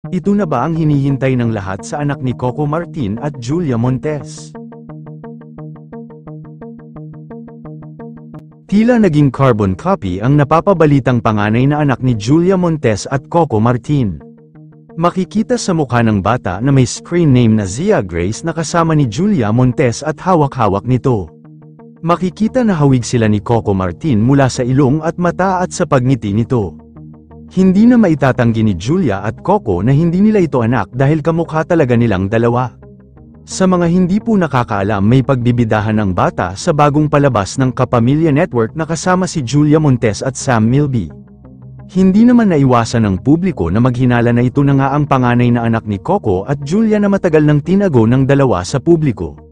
Ito na ba ang hinihintay ng lahat sa anak ni Coco Martin at Julia Montes? Tila naging carbon copy ang napapabalitang panganay na anak ni Julia Montes at Coco Martin. Makikita sa mukha ng bata na may screen name na Zia Grace na kasama ni Julia Montes at hawak-hawak nito. Makikita na hawig sila ni Coco Martin mula sa ilong at mata at sa pagngiti nito. Hindi na maitatanggi ni Julia at Coco na hindi nila ito anak dahil kamukha talaga nilang dalawa. Sa mga hindi po nakakaalam, may pagbibidahan ng bata sa bagong palabas ng Kapamilya Network na kasama si Julia Montes at Sam Milby. Hindi naman naiwasan ng publiko na maghinala na ito na nga ang panganay na anak ni Coco at Julia na matagal nang tinago ng dalawa sa publiko.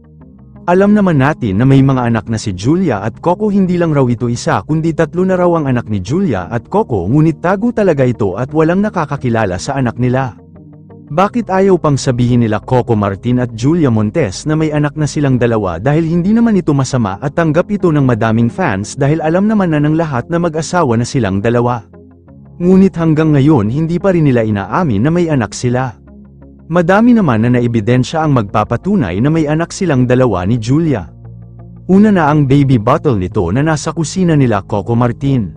Alam naman natin na may mga anak na si Julia at Coco, hindi lang raw ito isa kundi 3 na raw ang anak ni Julia at Coco, ngunit tago talaga ito at walang nakakakilala sa anak nila. Bakit ayaw pang sabihin nila Coco Martin at Julia Montes na may anak na silang dalawa dahil hindi naman ito masama at tanggap ito ng madaming fans dahil alam naman na ng lahat na mag-asawa na silang dalawa. Ngunit hanggang ngayon hindi pa rin nila inaamin na may anak sila. Madami naman na naebidensya ang magpapatunay na may anak silang dalawa ni Julia. Una na ang baby bottle nito na nasa kusina nila Coco Martin.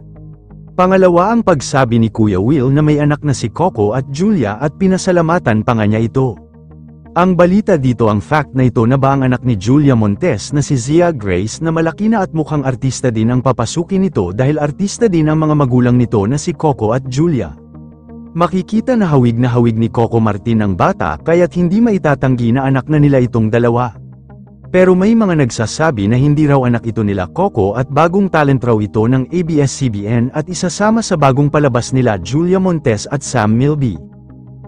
Pangalawa ang pagsabi ni Kuya Will na may anak na si Coco at Julia at pinasalamatan pa nga niya ito. Ang balita dito, ang fact na ito na ba ang anak ni Julia Montes na si Zia Grace na malaki na at mukhang artista din ang papasukin nito dahil artista din ang mga magulang nito na si Coco at Julia. Makikita na hawig ni Coco Martin ang bata kaya't hindi maitatanggi na anak na nila itong dalawa. Pero may mga nagsasabi na hindi raw anak ito nila Coco at bagong talent raw ito ng ABS-CBN at isasama sa bagong palabas nila Julia Montes at Sam Milby.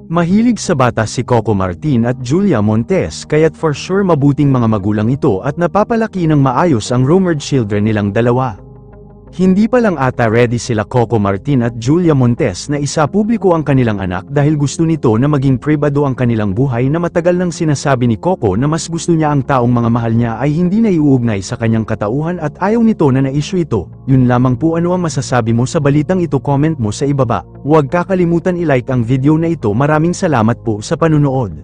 Mahilig sa bata si Coco Martin at Julia Montes kaya't for sure mabuting mga magulang ito at napapalaki ng maayos ang rumored children nilang dalawa. Hindi pa lang ata ready sila Coco Martin at Julia Montes na isa publiko ang kanilang anak dahil gusto nito na maging pribado ang kanilang buhay na matagal nang sinasabi ni Coco na mas gusto niya ang taong mga mahal niya ay hindi naiuugnay sa kanyang katauhan at ayaw nito na na-issue ito. Yun lamang po, ano ang masasabi mo sa balitang ito? Comment mo sa ibaba. Huwag kakalimutan i-like ang video na ito. Maraming salamat po sa panunood.